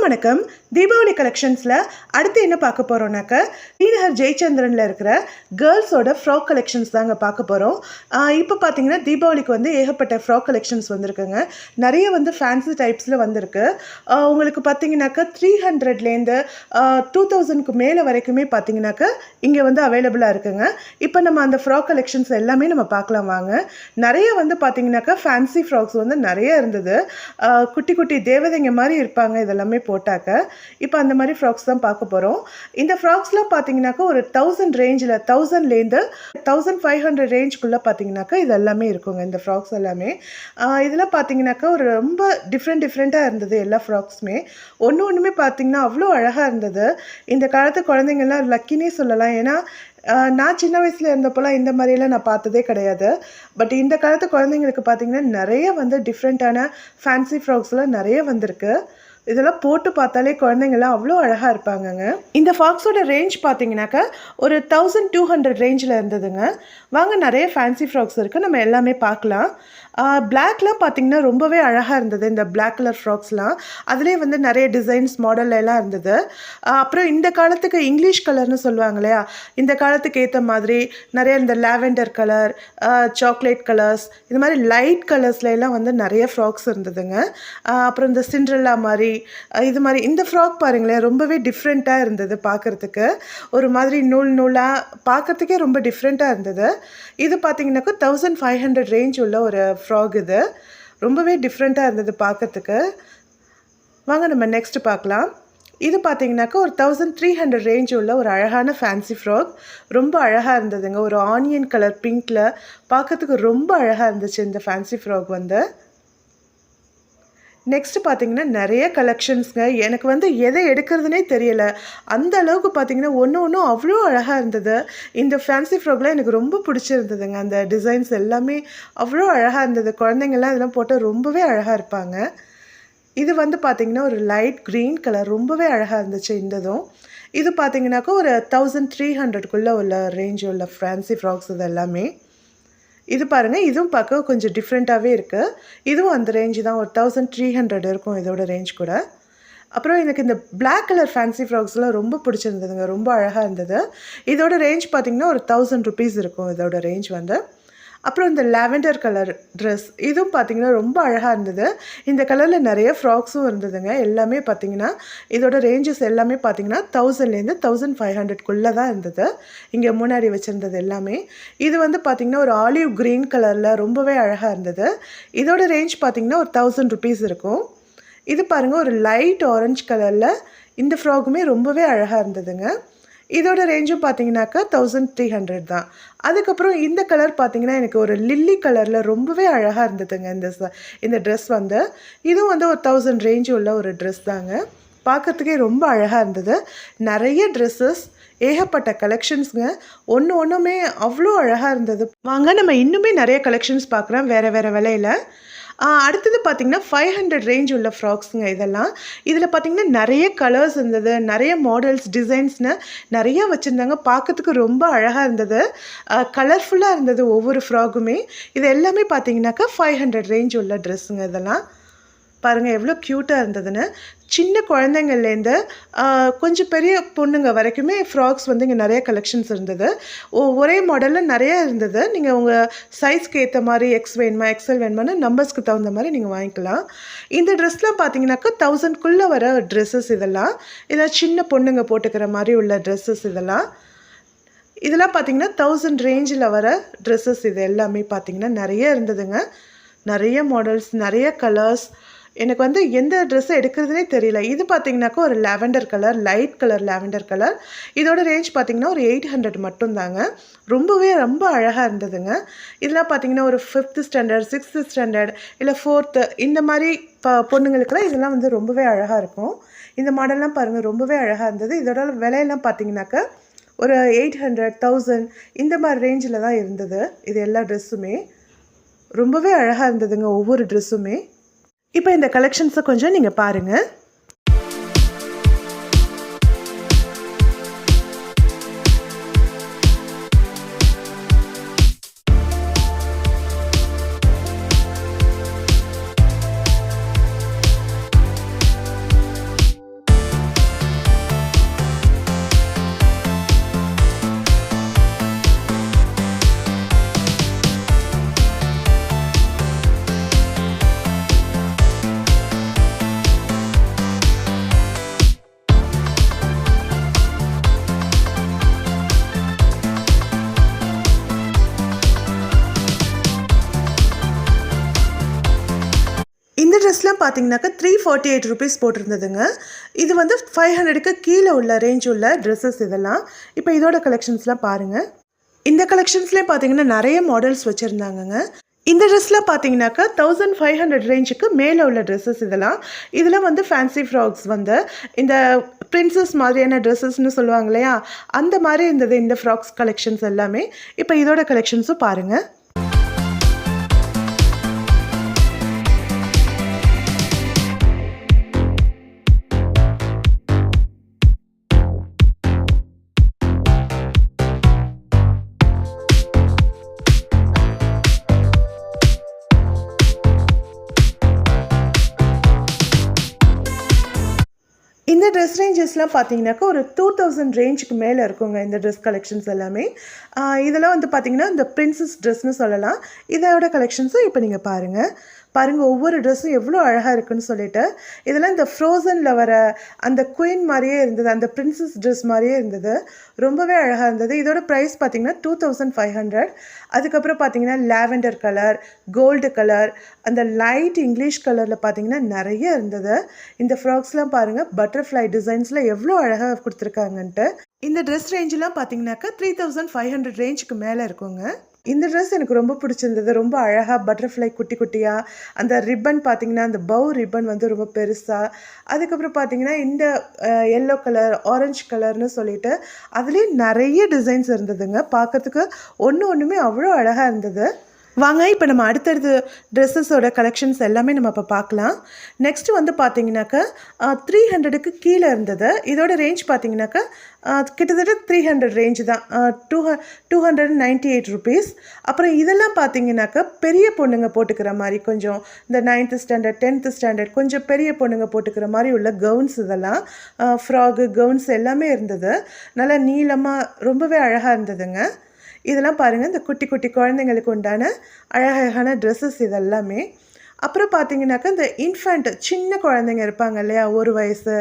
வணக்கம். தீபாவளி கலெக்ஷன்ஸில் அடுத்து என்ன பார்க்க போகிறோம்னாக்க ஸ்ரீநகர் ஜெயச்சந்திரனில் இருக்கிற கேர்ள்ஸோட ஃப்ராக் கலெக்ஷன்ஸ் தாங்க பார்க்க போகிறோம். இப்போ பார்த்தீங்கன்னா தீபாவளிக்கு வந்து ஏகப்பட்ட ஃப்ராக் கலெக்ஷன்ஸ் வந்திருக்குங்க. நிறைய வந்து ஃபேன்சி டைப்ஸில் வந்திருக்கு. உங்களுக்கு பார்த்தீங்கன்னாக்கா 300லேருந்து 2000க்கு மேலே வரைக்குமே பார்த்தீங்கன்னாக்கா இங்கே வந்து அவைலபிளாக இருக்குங்க. இப்போ நம்ம அந்த ஃப்ராக் கலெக்ஷன்ஸ் எல்லாமே நம்ம பார்க்கலாம் வாங்க. நிறைய வந்து பார்த்தீங்கன்னாக்கா ஃபேன்சி ஃப்ராக்ஸ் வந்து நிறைய இருந்தது. குட்டி குட்டி தேவதைங்க மாதிரி இருப்பாங்க இதெல்லாமே போட்டாக்க. இப்போ அந்த மாதிரி ஃப்ராக்ஸ் தான் பார்க்க போகிறோம். இந்த ஃப்ராக்ஸ்லாம் பார்த்தீங்கன்னாக்கா ஒரு 1000 ரேஞ்சில் 1000லேருந்து 1500 ரேஞ்சுக்குள்ளே பார்த்தீங்கன்னாக்கா இது எல்லாமே இருக்குங்க. இந்த ஃப்ராக்ஸ் எல்லாமே இதெல்லாம் பார்த்தீங்கன்னாக்கா ஒரு ரொம்ப டிஃப்ரெண்ட்டாக இருந்தது. எல்லா ஃப்ராக்ஸுமே ஒன்றுமே பார்த்தீங்கன்னா அவ்வளோ அழகாக இருந்தது. இந்த காலத்து குழந்தைங்கள்லாம் லக்கினே சொல்லலாம். ஏன்னா நான் சின்ன வயசில் இருந்தப்போலாம் இந்த மாதிரியெல்லாம் நான் பார்த்ததே கிடையாது. பட் இந்த காலத்து குழந்தைங்களுக்கு பார்த்தீங்கன்னா நிறைய வந்து டிஃப்ரெண்ட்டான ஃபேன்சி ஃப்ராக்ஸ்லாம் நிறைய வந்திருக்கு. இதெல்லாம் போட்டு பார்த்தாலே குழந்தைங்கள்லாம் அவ்வளோ அழகாக இருப்பாங்கங்க. இந்த ஃப்ராக்ஸோட ரேஞ்ச் பார்த்தீங்கன்னாக்கா ஒரு 1200 ரேஞ்சில் இருந்ததுங்க. வாங்க, நிறைய ஃபேன்சி ஃப்ராக்ஸ் இருக்குது, நம்ம எல்லாமே பார்க்கலாம். பிளாக்லாம் பார்த்தீங்கன்னா ரொம்பவே அழகாக இருந்தது. இந்த பிளாக் கலர் ஃப்ராக்ஸ்லாம் அதுலேயே வந்து நிறைய டிசைன்ஸ் மாடல்லாம் இருந்தது. அப்புறம் இந்த காலத்துக்கு இங்கிலீஷ் கலர்னு சொல்லுவாங்க இல்லையா, இந்த காலத்துக்கு ஏற்ற மாதிரி நிறைய இந்த லாவெண்டர் கலர், சாக்லேட் கலர்ஸ், இது மாதிரி லைட் கலர்ஸ்லாம் வந்து நிறைய ஃப்ராக்ஸ் இருந்ததுங்க. அப்புறம் இந்த சிண்ட்ரெல்லா மாதிரி இது மாதிரி இந்த ஃப்ராக் பாருங்களேன், ரொம்பவே டிஃப்ரெண்ட்டாக இருந்தது பார்க்குறதுக்கு. ஒரு மாதிரி நூலாக பார்க்குறதுக்கே ரொம்ப டிஃப்ரெண்ட்டாக இருந்தது. இது பார்த்தீங்கன்னாக்கா 1500 ரேஞ்ச் உள்ள ஒரு ஃப்ராக். இது ரொம்பவே டிஃப்ரெண்ட்டாக இருந்தது பார்க்கறதுக்கு. வாங்க நம்ம நெக்ஸ்ட் பார்க்கலாம். இது பார்த்தீங்கன்னாக்கா ஒரு 1300 ரேஞ்ச் உள்ள ஒரு அழகான ஃபேன்சி ஃப்ராக். ரொம்ப அழகாக இருந்ததுங்க. ஒரு ஆனியன் கலர் பிங்க்கில் பார்க்கறதுக்கு ரொம்ப அழகாக இருந்துச்சு இந்த ஃபேன்சி ஃப்ராக் வந்து. நெக்ஸ்ட்டு பார்த்தீங்கன்னா நிறைய கலெக்ஷன்ஸுங்க. எனக்கு வந்து எதை எடுக்கிறதுனே தெரியலை, அந்த அளவுக்கு பார்த்தீங்கன்னா ஒன்றும் அவ்வளோ அழகாக இருந்தது. இந்த ஃபேன்சி ஃப்ராக்லாம் எனக்கு ரொம்ப பிடிச்சிருந்ததுங்க. அந்த டிசைன்ஸ் எல்லாமே அவ்வளோ அழகாக இருந்தது. குழந்தைங்கள்லாம் இதெல்லாம் போட்டால் ரொம்பவே அழகாக இருப்பாங்க. இது வந்து பார்த்திங்கன்னா ஒரு லைட் க்ரீன் கலர், ரொம்பவே அழகாக இருந்துச்சு இந்ததும். இது பார்த்திங்கனாக்கா ஒரு 1300க்குள்ளே உள்ள ரேஞ்ச் உள்ள ஃபேன்சி ஃப்ராக்ஸ் இது எல்லாமே. இது பாருங்கள், இதுவும் பார்க்க கொஞ்சம் டிஃப்ரெண்ட்டாகவே இருக்குது. இதுவும் அந்த ரேஞ்சு தான், ஒரு 1300 இருக்கும் இதோட ரேஞ்ச் கூட. அப்புறம் எனக்கு இந்த பிளாக் கலர் ஃபேன்சி ஃப்ராக்ஸ்லாம் ரொம்ப பிடிச்சிருந்ததுங்க. ரொம்ப அழகாக இருந்தது. இதோட ரேஞ்ச் பார்த்திங்கன்னா ஒரு 1000 ருபீஸ் இருக்கும் இதோட ரேஞ்ச் வந்து. அப்புறம் இந்த லாவெண்டர் கலர் ட்ரெஸ், இதுவும் பார்த்திங்கன்னா ரொம்ப அழகாக இருந்தது. இந்த கலரில் நிறைய ஃப்ராக்ஸும் இருந்ததுங்க. எல்லாமே பார்த்திங்கன்னா இதோட ரேஞ்சஸ் எல்லாமே பார்த்திங்கன்னா 1000லேருந்து 1500க்குள்ளே தான் இருந்தது. இங்கே முன்னாடி வச்சுருந்தது எல்லாமே. இது வந்து பார்த்திங்கன்னா ஒரு ஆலிவ் க்ரீன் கலரில் ரொம்பவே அழகாக இருந்தது. இதோட ரேஞ்ச் பார்த்திங்கன்னா ஒரு 1000 ருபீஸ் இருக்கும். இது பாருங்கள், ஒரு லைட் ஆரஞ்சு கலரில் இந்த ஃப்ராக்குமே ரொம்பவே அழகாக இருந்ததுங்க. இதோட ரேஞ்சும் பார்த்தீங்கன்னாக்கா 1300 தான். அதுக்கப்புறம் இந்த கலர் பார்த்தீங்கன்னா எனக்கு ஒரு லில்லி கலரில் ரொம்பவே அழகாக இருந்ததுங்க. இந்த ட்ரெஸ் வந்து இதுவும் வந்து ஒரு 1000 ரேஞ்சு உள்ள ஒரு ட்ரெஸ் தாங்க. பார்க்குறதுக்கே ரொம்ப அழகாக இருந்தது. நிறைய ட்ரெஸ்ஸஸ், ஏகப்பட்ட கலெக்ஷன்ஸுங்க. ஒன்றுமே அவ்வளோ அழகாக இருந்தது. வாங்க நம்ம இன்னுமே நிறைய கலெக்ஷன்ஸ் பார்க்குறோம் வேறு விலையில். அடுத்தது பார்த்திங்கன்னா 500 ரேஞ்ச் உள்ள ஃப்ராக்ஸுங்க இதெல்லாம். இதில் பார்த்திங்கன்னா நிறைய கலர்ஸ் இருந்தது, நிறைய மாடல்ஸ், டிசைன்ஸ்னு நிறையா வச்சுருந்தாங்க. பார்க்கறதுக்கு ரொம்ப அழகாக இருந்தது, கலர்ஃபுல்லாக இருந்தது ஒவ்வொரு ஃப்ராக்குமே. இது எல்லாமே பார்த்திங்கனாக்கா 500 ரேஞ்ச் உள்ள ட்ரெஸ்ஸுங்க இதெல்லாம். பாருங்கள் எவ்வளோ க்யூட்டாக இருந்ததுன்னு. சின்ன குழந்தைங்கள்லேருந்து கொஞ்சம் பெரிய பொண்ணுங்க வரைக்குமே ஃப்ராக்ஸ் வந்து இங்கே நிறைய கலெக்ஷன்ஸ் இருந்தது. ஒரே மாடலில் நிறைய இருந்தது. நீங்கள் உங்கள் சைஸ்க்கு ஏற்ற மாதிரி எக்ஸ் வேணுமா எக்ஸ்எல் வேணுமான்னு நம்பர்ஸ்க்கு தகுந்த மாதிரி நீங்கள் வாங்கிக்கலாம். இந்த ட்ரெஸ்லாம் பார்த்தீங்கன்னாக்கா 1000க்குள்ளே வர ட்ரெஸ்ஸஸ் இதெல்லாம். இதெல்லாம் சின்ன பொண்ணுங்க போட்டுக்கிற மாதிரி உள்ள ட்ரெஸ்ஸஸ் இதெல்லாம் பார்த்தீங்கன்னா 1000 ரேஞ்சில் வர ட்ரெஸ்ஸஸ். இது எல்லாமே பார்த்தீங்கன்னா நிறைய இருந்ததுங்க. நிறைய மாடல்ஸ், நிறைய கலர்ஸ். எனக்கு வந்து எந்த ட்ரெஸ்ஸை எடுக்கிறதுனே தெரியல. இது பார்த்தீங்கன்னாக்கா ஒரு lavender colour, light colour lavender colour. இதோட ரேஞ்ச் பார்த்தீங்கன்னா ஒரு 800 மட்டும்தாங்க. ரொம்ப அழகாக இருந்ததுங்க. இதெல்லாம் பார்த்தீங்கன்னா ஒரு 5th ஸ்டாண்டர்ட், 6th ஸ்டாண்டர்ட், இல்லை 4th இந்த மாதிரி பொண்ணுங்களுக்கெல்லாம் இதெல்லாம் வந்து ரொம்பவே அழகாக இருக்கும். இந்த மாடல்லாம் பாருங்கள் ரொம்பவே அழகாக இருந்தது. இதோட விலையெல்லாம் பார்த்தீங்கன்னாக்கா ஒரு 800, 1000 இந்த மாதிரி ரேஞ்சில் தான் இருந்தது. இது எல்லா ட்ரெஸ்ஸுமே ரொம்பவே அழகாக இருந்ததுங்க ஒவ்வொரு ட்ரெஸ்ஸுமே. இப்போ இந்த கலெக்ஷன்ஸை கொஞ்சம் நீங்கள் பாருங்கள். ட்ரெஸ்லாம் பார்த்தீங்கன்னாக்கா 348 ருபீஸ் போட்டிருந்ததுங்க. இது வந்து 500க்கு கீழே உள்ள ரேஞ்ச் உள்ள ட்ரெஸ்ஸஸ் இதெல்லாம். இப்போ இதோட கலெக்ஷன்ஸ்லாம் பாருங்கள். இந்த கலெக்ஷன்ஸ்லேயே பார்த்தீங்கன்னா நிறைய மாடல்ஸ் வச்சுருந்தாங்கங்க. இந்த ட்ரெஸ்லாம் பார்த்தீங்கன்னாக்கா 1500 ரேஞ்சுக்கு மேலே உள்ள ட்ரெஸ்ஸஸ் இதெல்லாம். இதில் வந்து ஃபேன்சி ஃப்ராக்ஸ் வந்து இந்த பிரின்சஸ் மாதிரியான ட்ரெஸ்ஸஸ்னு சொல்லுவாங்க இல்லையா, அந்த மாதிரி இருந்தது இந்த ஃப்ராக்ஸ் கலெக்ஷன்ஸ் எல்லாமே. இப்போ இதோட கலெக்ஷன்ஸும் பாருங்கள். இந்த ட்ரெஸ் ரேஞ்சஸ்லாம் பார்த்தீங்கன்னாக்கா ஒரு 2000 ரேஞ்சுக்கு மேலே இருக்குங்க இந்த ட்ரெஸ் கலெக்ஷன்ஸ் எல்லாமே. இதெல்லாம் வந்து பார்த்தீங்கன்னா இந்த பிரின்சஸ் ட்ரெஸ்னு சொல்லலாம். இதோட கலெக்ஷன்ஸும் இப்போ நீங்கள் பாருங்கள். ஒவ்வொரு ட்ரெஸ்ஸும் எவ்வளோ அழகாக இருக்குன்னு சொல்லிட்டு. இதெல்லாம் இந்த ஃப்ரோசனில் வர அந்த குயின் மாதிரியே இருந்தது, அந்த பிரின்சஸ் ட்ரெஸ் மாதிரியே இருந்தது. ரொம்பவே அழகாக இருந்தது. இதோட ப்ரைஸ் பார்த்தீங்கன்னா 2500. அதுக்கப்புறம் பார்த்தீங்கன்னா லாவெண்டர் கலர், கோல்டு கலர், அந்த லைட் இங்கிலீஷ் கலரில் பார்த்தீங்கன்னா நிறைய இருந்தது. இந்த ஃப்ராக்ஸ்லாம் பாருங்கள், பட்டர்ஃப்ளை டிசைன்ஸில் எவ்வளோ அழகாக கொடுத்துருக்காங்கன்ட்டு. இந்த ட்ரெஸ் ரேஞ்செலாம் பார்த்தீங்கன்னாக்கா 3500 ரேஞ்சுக்கு மேலே இருக்குங்க. இந்த ட்ரெஸ் எனக்கு ரொம்ப பிடிச்சிருந்தது. ரொம்ப அழகாக பட்டர்ஃப்ளை குட்டி குட்டியாக, அந்த ரிப்பன் பார்த்தீங்கன்னா அந்த பவு ரிப்பன் வந்து ரொம்ப பெருசாக. அதுக்கப்புறம் பார்த்தீங்கன்னா இந்த எல்லோ கலர், ஆரஞ்சு கலர்னு சொல்லிட்டு அதுலேயும் நிறைய டிசைன்ஸ் இருந்ததுங்க. பார்க்கறதுக்கு ஒன்றுமே அவ்வளோ அழகாக இருந்தது. வாங்க இப்போ நம்ம அடுத்தடுத்து ட்ரெஸ்ஸஸோட கலெக்ஷன்ஸ் எல்லாமே நம்ம இப்போ பார்க்கலாம். நெக்ஸ்ட்டு வந்து பார்த்தீங்கன்னாக்கா 300க்கு கீழே இருந்தது. இதோட ரேஞ்ச் பார்த்தீங்கன்னாக்கா கிட்டத்தட்ட 300 ரேஞ்சு தான். 298 ருபீஸ். அப்புறம் இதெல்லாம் பார்த்தீங்கன்னாக்கா பெரிய பொண்ணுங்க போட்டுக்கிற மாதிரி, கொஞ்சம் இந்த 9th ஸ்டாண்டர்ட் 10th ஸ்டாண்டர்ட் கொஞ்சம் பெரிய பொண்ணுங்க போட்டுக்கிற மாதிரி உள்ள கவுன்ஸ், இதெல்லாம் ஃப்ராகு கவுன்ஸ் எல்லாமே இருந்தது. நல்லா நீளமாக ரொம்பவே அழகாக இருந்ததுங்க. இதெல்லாம் பாருங்கள், இந்த குட்டி குட்டி குழந்தைங்களுக்கு உண்டான அழகழகான ட்ரெஸ்ஸஸ் இதெல்லாமே. அப்புறம் பார்த்தீங்கன்னாக்கா இந்த இன்ஃபேண்ட் சின்ன குழந்தைங்க இருப்பாங்க இல்லையா, 1 வயசு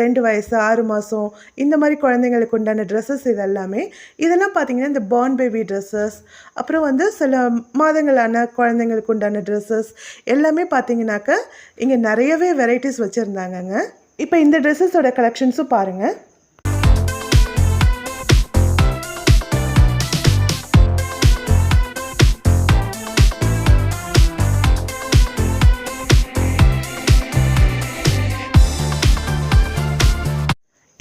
2 வயசு 6 மாதம் இந்த மாதிரி குழந்தைங்களுக்கு உண்டான ட்ரெஸ்ஸஸ் இதெல்லாமே. இதெல்லாம் பார்த்தீங்கன்னா இந்த பார்ன் பேபி ட்ரெஸ்ஸஸ், அப்புறம் வந்து சில மாதங்களான குழந்தைங்களுக்கு உண்டான ட்ரெஸ்ஸஸ் எல்லாமே பார்த்தீங்கன்னாக்கா இங்கே நிறையவே வெரைட்டிஸ் வச்சுருந்தாங்கங்க. இப்போ இந்த ட்ரெஸ்ஸஸோட கலெக்ஷன்ஸும் பாருங்கள்.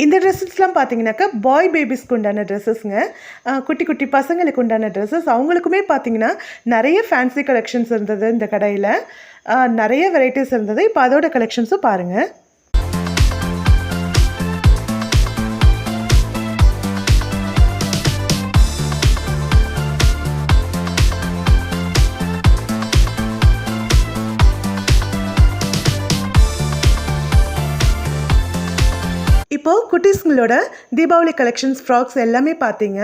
இந்த ட்ரெஸ்ஸஸ்லாம் பார்த்தீங்கன்னாக்கா பாய் பேபிஸ்க்கு உண்டான ட்ரெஸ்ஸஸ்ங்க. குட்டி குட்டி பசங்களுக்கு உண்டான ட்ரெஸ்ஸஸ். அவங்களுக்குமே பார்த்தீங்கன்னா நிறைய ஃபேன்சி கலெக்ஷன்ஸ் இருந்தது இந்த கடையில். நிறைய வெரைட்டிஸ் இருந்தது. இப்போ அதோட கலெக்ஷன்ஸும் பாருங்கள். இப்போது குட்டீஸ்களோட தீபாவளி கலெக்ஷன்ஸ் ஃப்ராக்ஸ் எல்லாமே பார்த்தீங்க.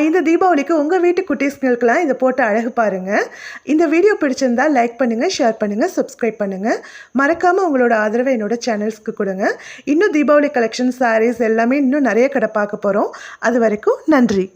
இந்த தீபாவளிக்கு உங்கள் வீட்டு குட்டீஸ்களுக்கெல்லாம் இதை போட்டு அழகு பாருங்கள். இந்த வீடியோ பிடிச்சிருந்தால் லைக் பண்ணுங்கள், ஷேர் பண்ணுங்கள், சப்ஸ்கிரைப் பண்ணுங்கள். மறக்காமல் உங்களோட ஆதரவை என்னோட சேனல்ஸ்க்கு கொடுங்க. இன்னும் தீபாவளி கலெக்ஷன்ஸ், சாரீஸ் எல்லாமே இன்னும் நிறைய கடை பார்க்க போகிறோம். அது வரைக்கும் நன்றி.